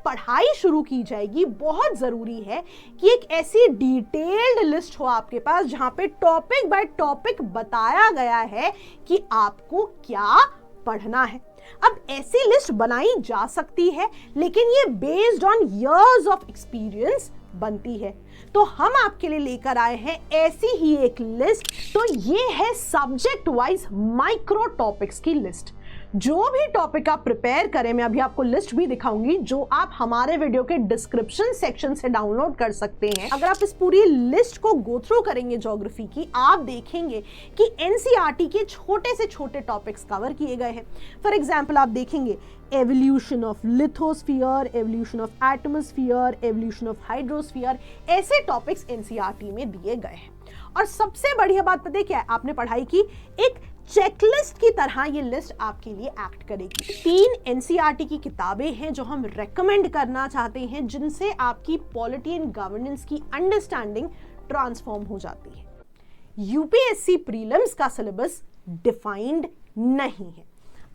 पढ़ाई शुरू की जाएगी बहुत ज़रूरी है कि एक ऐसी डिटेल्ड लिस्ट हो आपके पास जहां पे टॉपिक बाय टॉपिक बताया गया है कि आपको क्या पढ़ना है। अब ऐसी लिस्ट बनाई जा सकती है, लेकिन ये based on years of experience बनती है। तो हम आपके लिए लेकर आए हैं ऐसी ही एक लिस्ट। तो ये है सब्जेक्ट वाइज माइक्रो टॉपिक्स की लिस्ट। जो भी टॉपिक आप प्रिपेयर करें, मैं अभी आपको लिस्ट भी दिखाऊंगी जो आप हमारे वीडियो के डिस्क्रिप्शन सेक्शन से डाउनलोड कर सकते हैं। अगर आप इस पूरी लिस्ट को गो थ्रू करेंगे ज्योग्राफी की, आप देखेंगे कि एनसीईआरटी के छोटे से छोटे टॉपिक्स कवर किए गए हैं। फॉर एग्जाम्पल आप देखेंगे evolution of lithosphere, evolution of atmosphere, evolution of hydrosphere, ऐसे टॉपिक्स एनसीईआरटी में दिए गए हैं। और सबसे बढ़िया बात पता है क्या है, आपने पढ़ाई की एक चेकलिस्ट की तरह ये लिस्ट आपके लिए एक्ट करेगी। 3 एनसीईआरटी की किताबें हैं जो हम रेकमेंड करना चाहते हैं, जिनसे आपकी पॉलिटी एंड गवर्नेंस की अंडरस्टैंडिंग ट्रांसफॉर्म हो जाती है। यूपीएससी प्रीलिम्स का सिलेबस डिफाइंड नहीं है।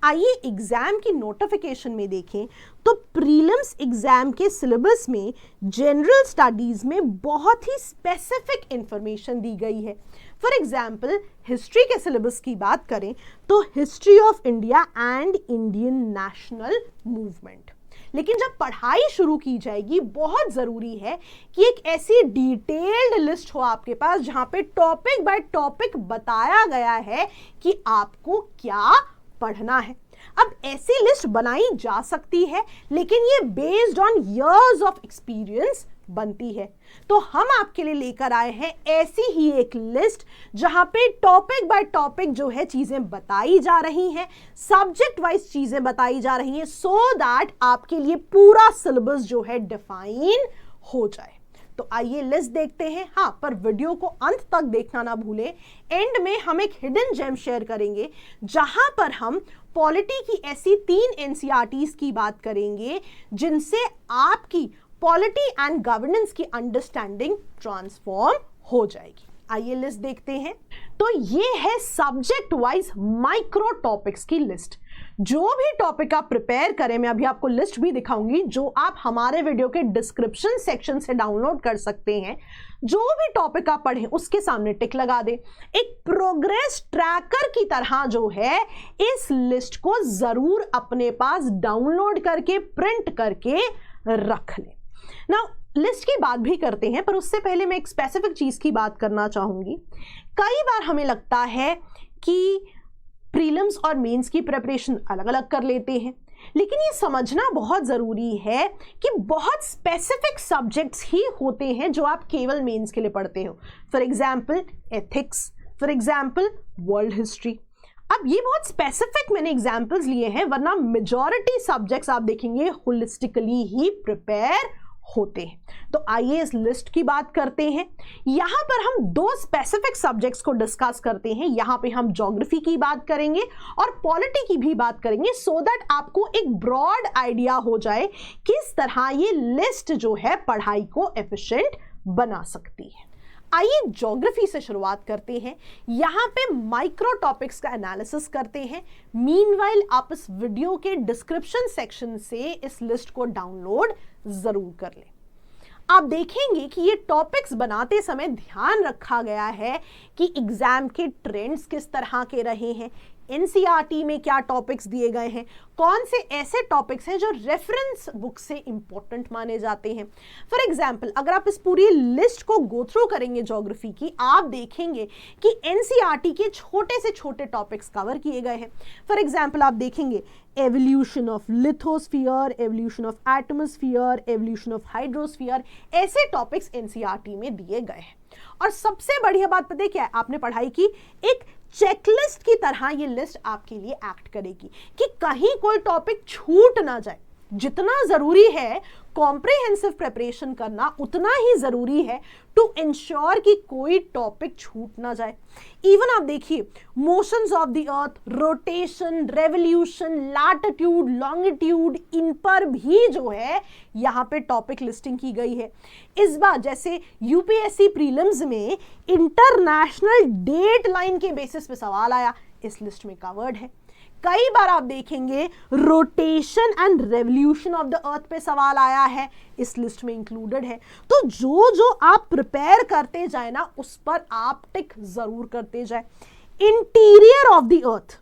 आइए एग्जाम की नोटिफिकेशन में देखें तो प्रीलिम्स एग्जाम के सिलेबस में जनरल स्टडीज में बहुत ही स्पेसिफिक इंफॉर्मेशन दी गई है। फॉर एग्जाम्पल हिस्ट्री के सिलेबस की बात करें तो history of India and Indian national movement. लेकिन जब पढ़ाई शुरू की जाएगी बहुत ज़रूरी है कि एक ऐसी डिटेल्ड लिस्ट हो आपके पास जहां पे टॉपिक बाय टॉपिक बताया गया है कि आपको क्या पढ़ना है। अब ऐसी लिस्ट बनाई जा सकती है, लेकिन ये based on years of experience बनती है। तो हम आपके लिए लेकर आए हैं ऐसी ही एक लिस्ट जहां पे टॉपिक बाय टॉपिक जो है चीजें बताई जा रही हैं, सब्जेक्ट वाइज चीजें बताई जा रही हैं, सो दैट आपके लिए पूरा सिलेबस जो है डिफाइन हो जाए। तो आइए लिस्ट देखते हैं। हाँ, पर वीडियो को अंत तक देखना ना भूलें। एंड में हम एक हिडन जेम शेयर करेंगे जहां पर हम पॉलिटी की ऐसी 3 एनसीईआरटीज की बात करेंगे जिनसे आपकी पॉलिटी एंड गवर्नेंस की अंडरस्टैंडिंग ट्रांसफॉर्म हो जाएगी। आइए लिस्ट देखते हैं। तो ये है सब्जेक्ट वाइज माइक्रो टॉपिक्स की लिस्ट। जो भी टॉपिक आप प्रिपेयर करें, मैं अभी आपको लिस्ट भी दिखाऊंगी जो आप हमारे वीडियो के डिस्क्रिप्शन सेक्शन से डाउनलोड कर सकते हैं। जो भी टॉपिक आप पढ़ें उसके सामने टिक लगा दें। एक प्रोग्रेस ट्रैकर की तरह जो है इस लिस्ट को जरूर अपने पास डाउनलोड करके प्रिंट करके रख लें। नाउ लिस्ट की बात भी करते हैं, पर उससे पहले मैं एक स्पेसिफिक चीज की बात करना चाहूंगी। कई बार हमें लगता है कि प्रीलिम्स और मेंस की प्रिपरेशन अलग अलग कर लेते हैं, लेकिन ये समझना बहुत ज़रूरी है कि बहुत स्पेसिफिक सब्जेक्ट्स ही होते हैं जो आप केवल मेंस के लिए पढ़ते हो। For example ethics, for example world history. अब ये बहुत स्पेसिफिक मैंने एग्जाम्पल्स लिए हैं, वरना मेजॉरिटी सब्जेक्ट्स आप देखेंगे होलिस्टिकली ही प्रिपेयर होते हैं। तो आइए इस लिस्ट की बात करते हैं। यहां पर हम 2 स्पेसिफिक सब्जेक्ट्स को डिस्कस करते हैं। यहां पे हम ज्योग्राफी की बात करेंगे और पॉलिटी की भी बात करेंगे, सो दैट आपको एक ब्रॉड आइडिया हो जाए किस तरह ये लिस्ट जो है पढ़ाई को एफिशिएंट बना सकती है। आइए ज्योग्राफी से शुरुआत करते हैं। यहां पे माइक्रो टॉपिक्स का एनालिसिस करते हैं। मीनवाइल आप इस वीडियो के डिस्क्रिप्शन सेक्शन से इस लिस्ट को डाउनलोड जरूर कर लें। आप देखेंगे कि ये टॉपिक्स बनाते समय ध्यान रखा गया है कि एग्जाम के ट्रेंड्स किस तरह के रहे हैं, एनसीईआरटी में क्या टॉपिक्स दिए गए हैं, कौन से ऐसे टॉपिक्स हैं जो रेफरेंस बुक से इंपॉर्टेंट माने जाते हैं। फॉर एग्जाम्पल अगर आप इस पूरी लिस्ट को गो थ्रू करेंगे ज्योग्राफी की, आप देखेंगे कि एनसीईआरटी के छोटे से छोटे टॉपिक्स कवर किए गए हैं। फॉर एग्जाम्पल आप देखेंगे evolution of lithosphere, evolution of atmosphere, evolution of hydrosphere, ऐसे टॉपिक्स एनसीईआरटी में दिए गए हैं। और सबसे बढ़िया बात पता है क्या है, आपने पढ़ाई की एक चेकलिस्ट की तरह ये लिस्ट आपके लिए एक्ट करेगी कि कहीं कोई टॉपिक छूट ना जाए। जितना जरूरी है कॉम्प्रिहेंसिव प्रिपरेशन करना, उतना ही जरूरी है टू इंश्योर कि कोई टॉपिक छूट ना जाए। इवन आप देखिए motions of the earth, rotation, revolution, latitude, longitude, इन पर भी जो है यहाँ पे टॉपिक लिस्टिंग की गई है। इस बार जैसे यूपीएससी प्रीलिम्स में इंटरनेशनल डेट लाइन के बेसिस पे सवाल आया, इस लिस्ट में कवर्ड है। कई बार आप देखेंगे rotation and revolution of the अर्थ पे सवाल आया है, इस लिस्ट में इंक्लूडेड है। तो जो जो आप प्रिपेयर करते जाए ना, उस पर आप टिक जरूर करते जाए। इंटीरियर ऑफ द अर्थ,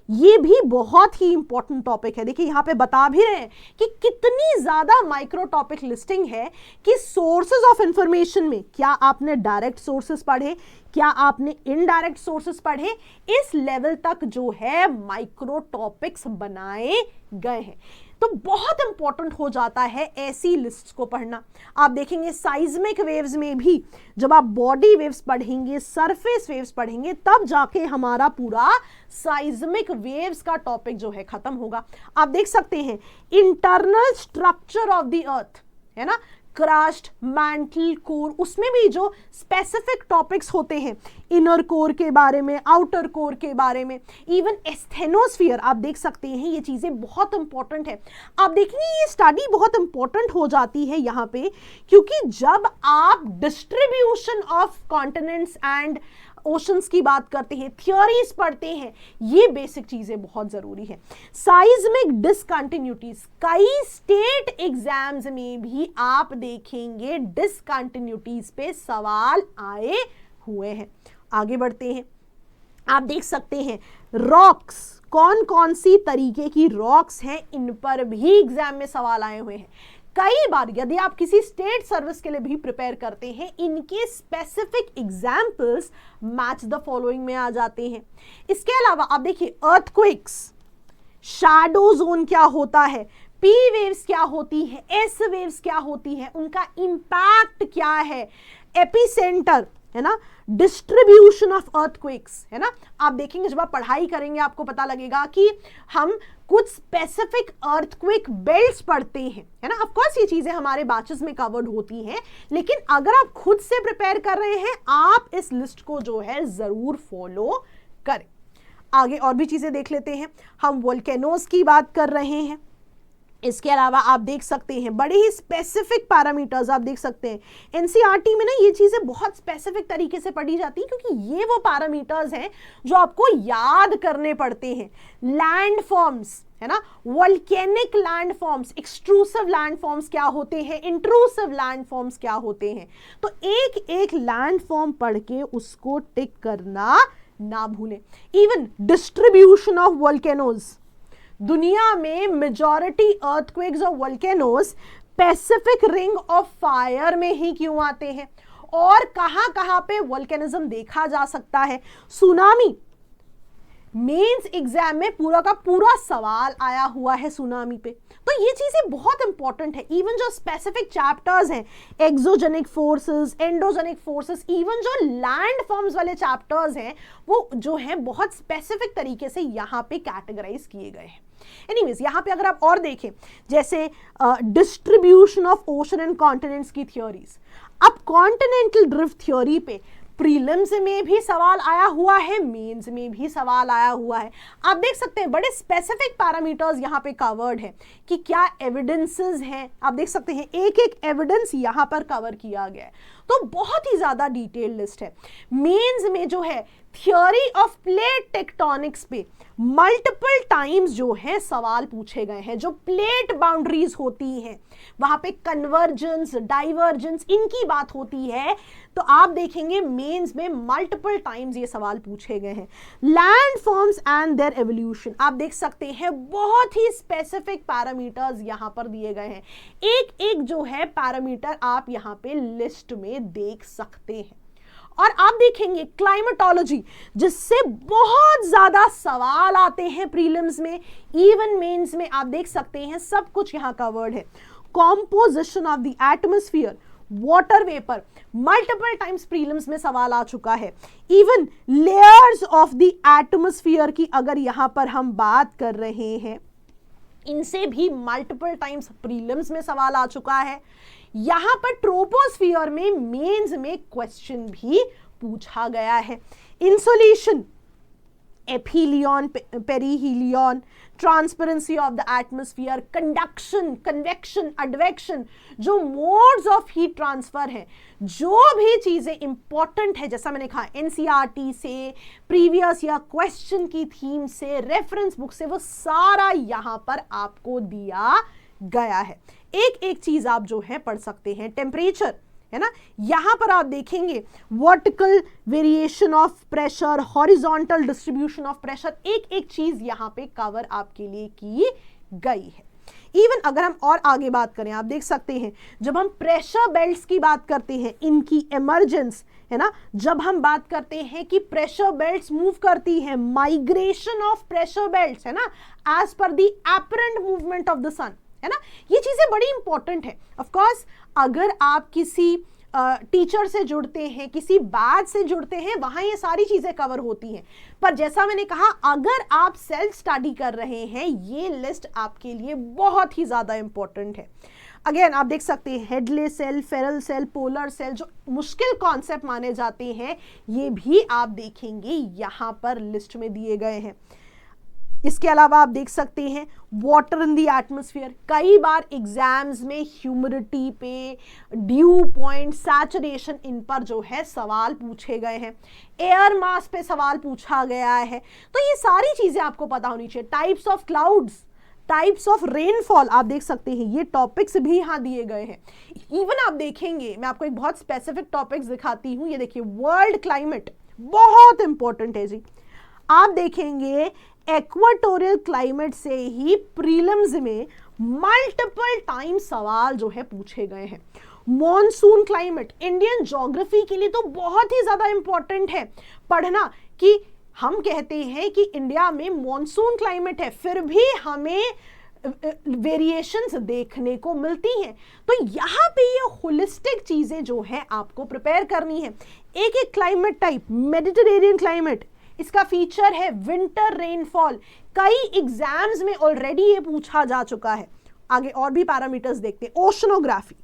ये भी बहुत ही इंपॉर्टेंट टॉपिक है। देखिए यहां पे बता भी रहे हैं कि कितनी ज्यादा माइक्रो टॉपिक लिस्टिंग है कि सोर्सेज ऑफ इंफॉर्मेशन में क्या आपने डायरेक्ट सोर्सेज पढ़े, क्या आपने इनडायरेक्ट सोर्सेज पढ़े, इस लेवल तक जो है माइक्रो टॉपिक्स बनाए गए हैं। तो बहुत इंपॉर्टेंट हो जाता है ऐसी लिस्ट्स को पढ़ना। आप देखेंगे साइज्मिक वेव्स में भी जब आप बॉडी वेव्स पढ़ेंगे, सरफेस वेव्स पढ़ेंगे, तब जाके हमारा पूरा साइज्मिक वेव्स का टॉपिक जो है खत्म होगा। आप देख सकते हैं इंटरनल स्ट्रक्चर ऑफ द अर्थ, है ना, क्रस्ट, मैंटल, कोर, उसमें भी जो स्पेसिफिक टॉपिक्स होते हैं, इनर कोर के बारे में, आउटर कोर के बारे में, इवन एस्थेनोस्फीयर, आप देख सकते हैं ये चीजें बहुत इंपॉर्टेंट है। आप देखेंगे ये स्टडी बहुत इंपॉर्टेंट हो जाती है यहाँ पे, क्योंकि जब आप distribution of continents and oceans की बात करते हैं, थियोरीज पढ़ते हैं, ये बेसिक चीजें बहुत जरूरी है। साइज्मिक डिसकंटिन्यूटीज, कई स्टेट एग्जाम्स में भी आप देखेंगे डिसकंटिन्यूटीज पे सवाल आए हुए हैं। आगे बढ़ते हैं, आप देख सकते हैं रॉक्स, कौन कौन सी तरीके की रॉक्स हैं, इन पर भी एग्जाम में सवाल आए हुए हैं। कई बार यदि आप किसी स्टेट सर्विस के लिए भी प्रिपेयर करते हैं, इनके specific examples match the following में आ जाते हैं। इसके अलावा आप देखिए अर्थक्वेक्स, शैडो जोन क्या होता है, पी वेव्स क्या होती है, एस वेव्स क्या होती है, उनका इंपैक्ट क्या है, एपिसेंटर, है ना, डिस्ट्रीब्यूशन ऑफ अर्थक्वेक्स, है ना। आप देखेंगे जब आप पढ़ाई करेंगे आपको पता लगेगा कि हम कुछ स्पेसिफिक अर्थक्वेक बेल्ट्स पढ़ते हैं, है ना। ऑफ कोर्स ये चीजें हमारे बैचेस में कवर्ड होती हैं, लेकिन अगर आप खुद से प्रिपेयर कर रहे हैं, आप इस लिस्ट को जो है जरूर फॉलो करें। आगे और भी चीजें देख लेते हैं। हम वोल्केनोज की बात कर रहे हैं। इसके अलावा आप देख सकते हैं बड़े ही स्पेसिफिक पैरामीटर्स, आप देख सकते हैं एनसीईआरटी में ना ये चीजें बहुत स्पेसिफिक तरीके से पढ़ी जाती हैं, क्योंकि ये वो पैरामीटर्स हैं जो आपको याद करने पड़ते हैं। लैंड फॉर्म्स, है ना, volcanic land forms, extrusive land forms क्या होते हैं, इंट्रूसिव लैंड फॉर्म्स क्या होते हैं। तो एक एक लैंड फॉर्म पढ़ के उसको टिक करना ना भूलें। इवन डिस्ट्रीब्यूशन ऑफ वोल्केनोज, दुनिया में मेजॉरिटी अर्थक्वेक्स और volcanoes Pacific ring of fire में ही क्यों आते हैं, और कहां कहां पे वोल्केनिज्म देखा जा सकता है। सुनामी, मेंस एग्जाम में पूरा का पूरा सवाल आया हुआ है सुनामी पे। तो ये चीजें बहुत इंपॉर्टेंट है। इवन जो स्पेसिफिक चैप्टर्स हैं, exogenic forces, endogenic forces, even जो लैंड फॉर्म्स वाले चैप्टर्स हैं, वो जो है बहुत स्पेसिफिक तरीके से यहाँ पे कैटेगराइज किए गए हैं। एनीवेज, यहाँ पे अगर आप और देखें, जैसे distribution of ocean and continents की थ्योरीज, अब कॉन्टिनेंटल ड्रिफ्ट थ्योरी पे प्रीलिम्स में भी सवाल आया हुआ है, मेंस में भी सवाल आया हुआ है। आप देख सकते हैं बड़े स्पेसिफिक पैरामीटर्स यहाँ पे कवर्ड है कि क्या एविडेंसेस हैं। आप देख सकते हैं एक एक एविडेंस यहाँ पर कवर किया गया है। तो बहुत ही ज्यादा डिटेल्ड लिस्ट है। मेंस में जो है थ्योरी ऑफ प्लेट टेक्टोनिक्स पे मल्टीपल टाइम्स जो है सवाल पूछे गए हैं। जो प्लेट बाउंड्रीज होती हैं वहां पे कन्वर्जेंस, डाइवर्जेंस, इनकी बात होती है। तो आप देखेंगे मेंस में मल्टीपल टाइम्स ये सवाल पूछे गए हैं। Land forms and their evolution, आप देख सकते हैं बहुत ही स्पेसिफिक पैरामीटर्स यहां पर दिए गए हैं। एक एक जो है पैरामीटर आप यहां पे लिस्ट में देख सकते हैं। और आप देखेंगे क्लाइमेटोलॉजी, जिससे बहुत ज्यादा सवाल आते हैं प्रीलिम्स में, इवन मेंस में। आप देख सकते हैं सब कुछ यहां कवर्ड है। Composition of the atmosphere, water vapour, multiple times prelims में सवाल आ चुका है। Even layers of the atmosphere की अगर यहां पर हम बात कर रहे हैं, इनसे भी मल्टीपल टाइम्स प्रीलिम्स में सवाल आ चुका है। यहां पर ट्रोपोस्फियर में मेंस में क्वेश्चन भी पूछा गया है। Insolation, aphelion, perihelion, transparency of the atmosphere, conduction, convection, advection, जो मोड्स ऑफ हीट ट्रांसफर है, जो भी चीजें इंपॉर्टेंट है, जैसा मैंने कहा एनसीईआरटी से, प्रीवियस या क्वेश्चन की थीम से, रेफरेंस बुक से, वो सारा यहां पर आपको दिया गया है। एक एक चीज आप जो है पढ़ सकते हैं। टेम्परेचर है ना, यहां पर आप देखेंगे vertical variation of pressure, horizontal distribution of pressure, एक एक चीज यहां पे कवर आपके लिए की गई है। इवन अगर हम और आगे बात करें, आप देख सकते हैं जब हम प्रेशर बेल्ट्स की बात करते हैं, इनकी इमर्जेंस है ना, जब हम बात करते हैं कि प्रेशर बेल्ट्स मूव करती है, माइग्रेशन ऑफ प्रेशर बेल्ट्स है ना, as per the apparent movement of the sun, है ना, ये चीजें बड़ी इंपॉर्टेंट है। ऑफ कोर्स अगर आप किसी टीचर से जुड़ते हैं, किसी बैच से जुड़ते हैं, वहां ये सारी चीजें कवर होती हैं, पर जैसा मैंने कहा अगर आप सेल्फ स्टडी कर रहे हैं, ये लिस्ट आपके लिए बहुत ही ज्यादा इंपॉर्टेंट है। अगेन आप देख सकते हैं Hadley cell, Ferrel cell, polar cell, जो मुश्किल कॉन्सेप्ट माने जाते हैं, ये भी आप देखेंगे यहां पर लिस्ट में दिए गए हैं। इसके अलावा आप देख सकते हैं वाटर इन द एटमॉस्फेयर, कई बार एग्जाम्स में ह्यूमिडिटी पे, ड्यू पॉइंट, सैचुरेशन, इन पर जो है सवाल पूछे गए हैं। एयर मास पे सवाल पूछा गया है, तो ये सारी चीजें आपको पता होनी चाहिए। Types of clouds, types of rainfall, आप देख सकते हैं ये टॉपिक्स भी यहाँ दिए गए हैं। इवन आप देखेंगे, मैं आपको एक बहुत स्पेसिफिक टॉपिक्स दिखाती हूँ, ये देखिए वर्ल्ड क्लाइमेट, बहुत इंपॉर्टेंट है जी। आप देखेंगे इक्वेटोरियल क्लाइमेट से ही प्रीलिम्स में मल्टीपल टाइम सवाल जो है पूछे गए हैं। मॉनसून क्लाइमेट इंडियन ज्योग्राफी के लिए तो बहुत ही ज्यादा इंपॉर्टेंट है पढ़ना, कि हम कहते हैं कि इंडिया में मॉनसून क्लाइमेट है, फिर भी हमें वेरिएशंस देखने को मिलती हैं। तो यहाँ पे ये होलिस्टिक चीजें जो है आपको प्रिपेयर करनी है। एक एक क्लाइमेट टाइप, मेडिटेरेनियन क्लाइमेट, इसका फीचर है विंटर रेनफॉल, कई एग्जाम्स में ऑलरेडी ये पूछा जा चुका है। आगे और भी पैरामीटर्स देखते हैं। ओशनोग्राफी,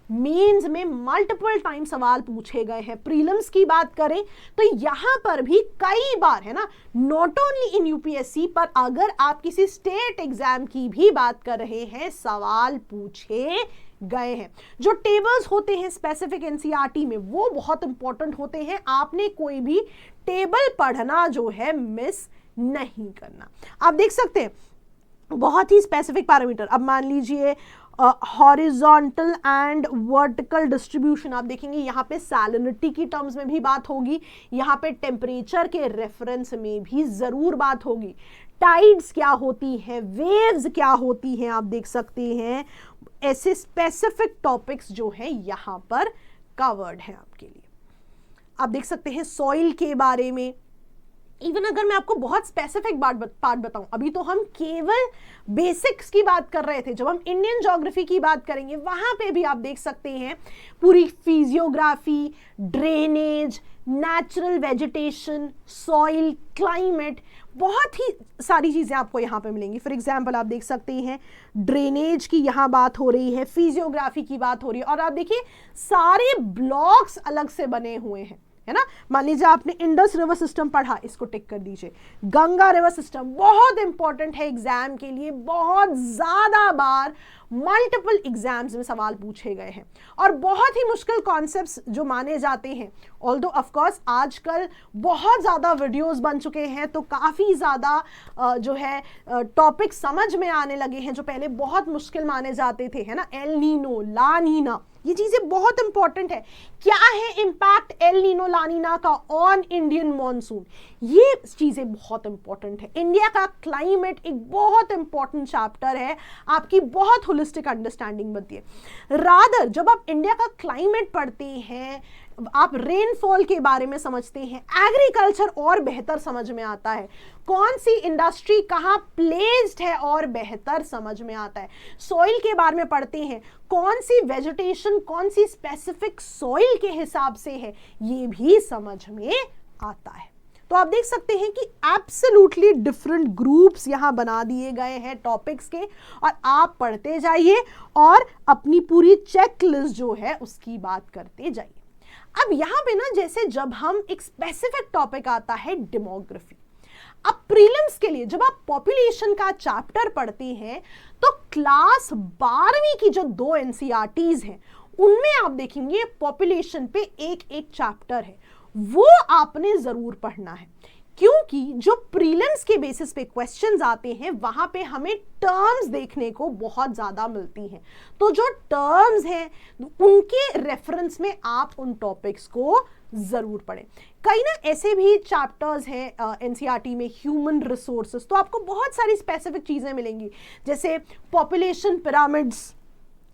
मेंस में मल्टीपल टाइम सवाल पूछे गए हैं। प्रीलिम्स की बात करें तो यहां पर भी कई बार है ना, नॉट ओनली इन यूपीएससी, पर अगर आप किसी स्टेट एग्जाम की भी बात कर रहे हैं, सवाल पूछे गए हैं। जो टेबल्स होते हैं स्पेसिफिक एनसीईआरटी में, वो बहुत इंपॉर्टेंट होते हैं। आपने कोई भी टेबल पढ़ना जो है मिस नहीं करना। आप देख सकते हैं बहुत ही स्पेसिफिक पैरामीटर। अब मान लीजिए हॉरिजॉन्टल एंड वर्टिकल डिस्ट्रीब्यूशन, आप देखेंगे यहाँ पे सैलिनिटी की टर्म्स में भी बात होगी, यहाँ पे टेम्परेचर के रेफरेंस में भी जरूर बात होगी। टाइड्स क्या होती हैं, वेव्स क्या होती हैं, आप देख सकते हैं ऐसे स्पेसिफिक टॉपिक्स जो है यहाँ पर कवर्ड है आपके लिए। आप देख सकते हैं सॉइल के बारे में। इवन अगर मैं आपको बहुत स्पेसिफिक पार्ट बताऊं, अभी तो हम केवल बेसिक्स की बात कर रहे थे, जब हम इंडियन ज्योग्राफी की बात करेंगे वहां पे भी आप देख सकते हैं पूरी physiography, drainage, natural vegetation, soil, climate, बहुत ही सारी चीजें आपको यहाँ पे मिलेंगी। फॉर एग्जाम्पल आप देख सकते हैं ड्रेनेज की यहाँ बात हो रही है, फिजियोग्राफी की बात हो रही है, और आप देखिए सारे ब्लॉक्स अलग से बने हुए हैं, है ना। मान लीजिए आपने इंडस रिवर सिस्टम पढ़ा, इसको टिक कर दीजिए। गंगा रिवर सिस्टम बहुत इंपॉर्टेंट है एग्जाम के लिए, बहुत ज्यादा बार मल्टीपल एग्जाम्स में सवाल पूछे गए हैं, और बहुत ही मुश्किल कॉन्सेप्ट्स जो माने जाते हैं। ऑल्दो ऑफ कोर्स आजकल बहुत ज़्यादा वीडियोस बन चुके हैं, तो काफ़ी ज़्यादा जो है टॉपिक समझ में आने लगे हैं, जो पहले बहुत मुश्किल माने जाते थे, है ना। एल नीनो, ला नीना, ये चीज़ें बहुत इंपॉर्टेंट है। क्या है इम्पैक्ट एल नीनो ला नीना का ऑन इंडियन मॉनसून, ये चीज़ें बहुत इंपॉर्टेंट है। इंडिया का क्लाइमेट एक बहुत इंपॉर्टेंट चैप्टर है, आपकी बहुत होलिस्टिक अंडरस्टैंडिंग बनती है। रादर जब आप इंडिया का क्लाइमेट पढ़ते हैं, आप रेनफॉल के बारे में समझते हैं, एग्रीकल्चर और बेहतर समझ में आता है, कौन सी इंडस्ट्री कहाँ प्लेस्ड है और बेहतर समझ में आता है। सॉइल के बारे में पढ़ते हैं, कौन सी वेजिटेशन कौन सी स्पेसिफिक सॉइल के हिसाब से है, ये भी समझ में आता है। तो आप देख सकते हैं कि एब्सोल्युटली डिफरेंट ग्रुप्स यहाँ बना दिए गए हैं टॉपिक्स के, और आप पढ़ते जाइए और अपनी पूरी चेक लिस्ट जो है उसकी बात करते जाइए। अब यहाँ पे ना, जैसे जब हम एक स्पेसिफिक टॉपिक आता है डेमोग्राफी, अब प्रीलिम्स के लिए जब आप पॉपुलेशन का चैप्टर पढ़ते हैं तो क्लास 12वीं की जो 2 एनसीईआरटीज हैं उनमें आप देखेंगे पॉपुलेशन पे एक एक चैप्टर है, वो आपने जरूर पढ़ना है, क्योंकि जो प्रीलिम्स के बेसिस पे क्वेश्चंस आते हैं वहां पे हमें टर्म्स देखने को बहुत ज्यादा मिलती हैं। तो जो टर्म्स हैं उनके रेफरेंस में आप उन टॉपिक्स को जरूर पढ़ें। कई ना ऐसे भी चैप्टर्स हैं एनसीईआरटी में, ह्यूमन रिसोर्सेस, तो आपको बहुत सारी स्पेसिफिक चीजें मिलेंगी, जैसे पॉपुलेशन पिरामिड्स,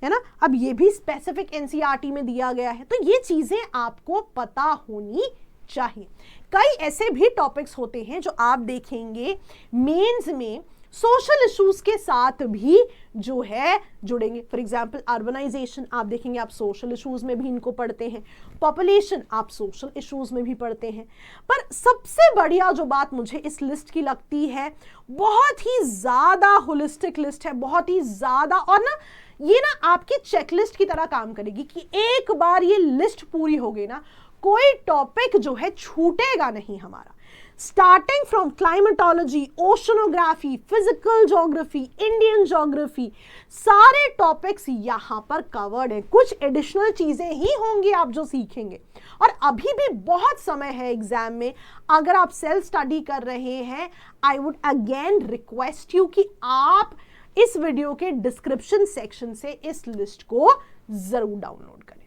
है ना। अब ये भी स्पेसिफिक एनसीईआरटी में दिया गया है, तो ये चीजें आपको पता होनी चाहिए। कई ऐसे भी टॉपिक्स होते हैं जो आप देखेंगे मेंस में सोशल इश्यूज के साथ भी जो है जुड़ेंगे। फॉर एग्जांपल अर्बनाइजेशन आप देखेंगे, आप सोशल इश्यूज में भी इनको पढ़ते हैं, पॉपुलेशन आप सोशल इश्यूज में भी पढ़ते हैं। पर सबसे बढ़िया जो बात मुझे इस लिस्ट की लगती है, बहुत ही ज्यादा होलिस्टिक लिस्ट है, बहुत ही ज्यादा, और ना ये ना आपकी चेकलिस्ट की तरह काम करेगी कि एक बार ये लिस्ट पूरी हो गई ना, कोई टॉपिक जो है छूटेगा नहीं हमारा। Starting from climatology, oceanography, physical geography, Indian geography, सारे टॉपिक्स यहां पर कवर्ड है। कुछ एडिशनल चीजें ही होंगी आप जो सीखेंगे, और अभी भी बहुत समय है एग्जाम में। अगर आप सेल्फ स्टडी कर रहे हैं, I would again request you कि आप इस वीडियो के डिस्क्रिप्शन सेक्शन से इस लिस्ट को जरूर डाउनलोड करें।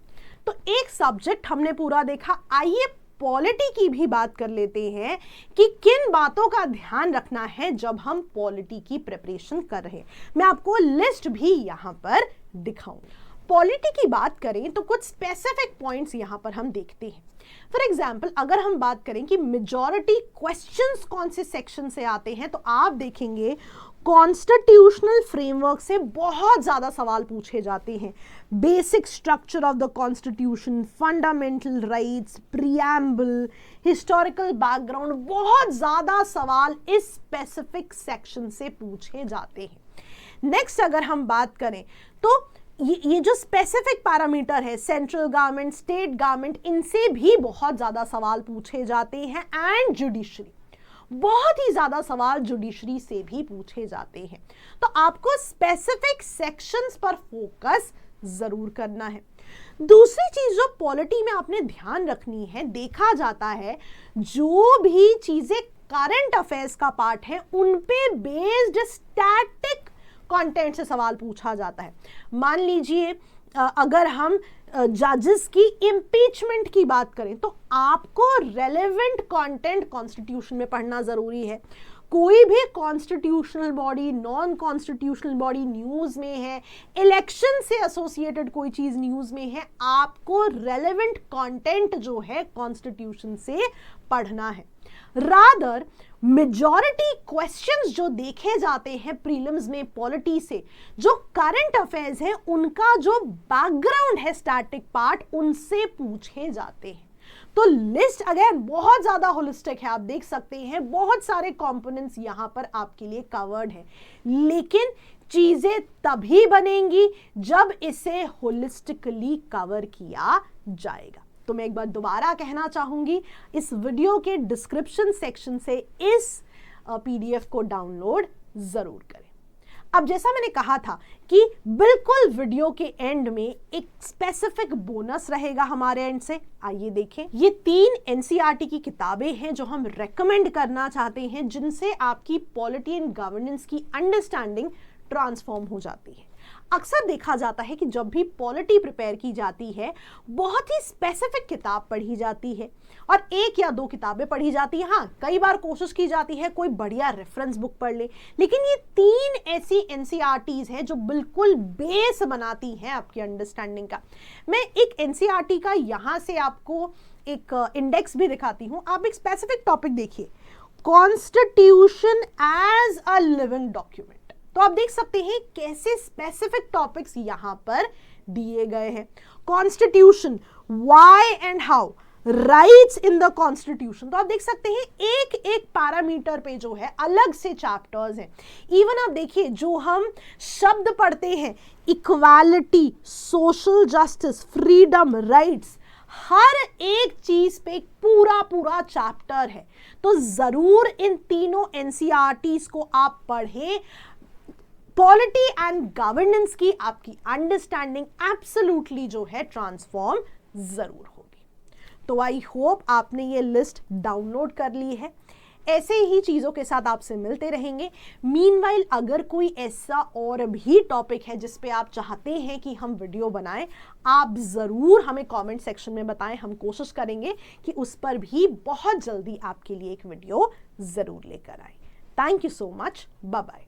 तो एक सब्जेक्ट हमने पूरा देखा, आइए पॉलिटी की भी बात कर लेते हैं कि किन बातों का ध्यान रखना है जब हम पॉलिटी की प्रिपरेशन कर रहे हैं। मैं आपको लिस्ट भी यहां पर दिखाऊंगी। पॉलिटी की बात करें तो कुछ स्पेसिफिक पॉइंट्स यहां पर हम देखते हैं। फॉर एग्जाम्पल अगर हम बात करें कि मेजॉरिटी क्वेश्चंस कौन से सेक्शन से आते हैं, तो आप देखेंगे कॉन्स्टिट्यूशनल फ्रेमवर्क से बहुत ज्यादा सवाल पूछे जाते हैं। Basic structure of the constitution, fundamental rights, preamble, historical background, बहुत ज्यादा सवाल इस स्पेसिफिक सेक्शन से पूछे जाते हैं। नेक्स्ट अगर हम बात करें तो ये जो स्पेसिफिक पैरामीटर है, सेंट्रल गवर्नमेंट, स्टेट गवर्नमेंट, इनसे भी बहुत ज्यादा सवाल पूछे जाते हैं। एंड जुडिशरी, बहुत ही ज्यादा सवाल जुडिशरी से भी पूछे जाते हैं। तो आपको स्पेसिफिक सेक्शंस पर फोकस जरूर करना है। दूसरी चीज जो पॉलिटी में आपने ध्यान रखनी है, देखा जाता है जो भी चीजें करंट अफेयर्स का पार्ट है उन पे बेस्ड स्टैटिक कंटेंट से सवाल पूछा जाता है। मान लीजिए अगर हम जजेस की इम्पीचमेंट की बात करें तो आपको रेलेवेंट कंटेंट कॉन्स्टिट्यूशन में पढ़ना जरूरी है। कोई भी constitutional body, non constitutional body news में है, इलेक्शन से एसोसिएटेड कोई चीज न्यूज में है, आपको रेलेवेंट कंटेंट जो है कॉन्स्टिट्यूशन से पढ़ना है। रादर मेजॉरिटी क्वेश्चंस जो देखे जाते हैं प्रीलिम्स में पॉलिटी से, जो करंट अफेयर्स है उनका जो बैकग्राउंड है, स्टैटिक पार्ट, उनसे पूछे जाते हैं। तो लिस्ट अगेन बहुत ज्यादा होलिस्टिक है, आप देख सकते हैं बहुत सारे कंपोनेंट्स यहां पर आपके लिए कवर्ड है। लेकिन चीजें तभी बनेंगी जब इसे होलिस्टिकली कवर किया जाएगा। तो मैं एक बार दोबारा कहना चाहूंगी, इस वीडियो के डिस्क्रिप्शन सेक्शन से इस पीडीएफ को डाउनलोड जरूर करें। अब जैसा मैंने कहा था कि बिल्कुल वीडियो के एंड में एक स्पेसिफिक बोनस रहेगा हमारे एंड से। आइए देखें, ये 3 एनसीईआरटी की किताबें हैं जो हम रेकमेंड करना चाहते हैं, जिनसे आपकी पॉलिटी एंड गवर्नेंस की अंडरस्टैंडिंग ट्रांसफॉर्म हो जाती है। अक्सर देखा जाता है कि जब भी पॉलिटी प्रिपेयर की जाती है बहुत ही स्पेसिफिक किताब पढ़ी जाती है और 1 या 2 किताबें पढ़ी जाती है। हाँ, कई बार कोशिश की जाती है कोई बढ़िया रेफरेंस बुक पढ़ ले, लेकिन ये 3 ऐसी एनसीईआरटीज हैं जो बिल्कुल बेस बनाती हैं आपकी अंडरस्टैंडिंग का। मैं एक एनसीईआरटी का यहां से आपको एक इंडेक्स भी दिखाती हूं। आप एक स्पेसिफिक टॉपिक देखिए, constitution as a living document. तो आप देख सकते हैं कैसे स्पेसिफिक टॉपिक्स यहां पर दिए गए हैं। Constitution, why and how, rights in the constitution. तो आप देख सकते हैं एक एक पैरामीटर पे जो है अलग से चैप्टर्स हैं। इवन आप देखिए जो हम शब्द पढ़ते हैं, equality, social justice, freedom, rights, हर एक चीज पे एक पूरा पूरा चैप्टर है, तो जरूर इन तीनों एनसीईआरटीज को आप पढ़ें। पॉलिटी एंड गवर्नेंस की आपकी अंडरस्टैंडिंग एब्सोल्युटली जो है ट्रांसफॉर्म जरूर होगी। तो आई होप आपने ये लिस्ट डाउनलोड कर ली है। ऐसे ही चीज़ों के साथ आपसे मिलते रहेंगे। मीनवाइल अगर कोई ऐसा और भी टॉपिक है जिस पे आप चाहते हैं कि हम वीडियो बनाएं, आप ज़रूर हमें कमेंट सेक्शन में बताएं। हम कोशिश करेंगे कि उस पर भी बहुत जल्दी आपके लिए एक वीडियो ज़रूर लेकर आए। Thank you so much. Bye bye.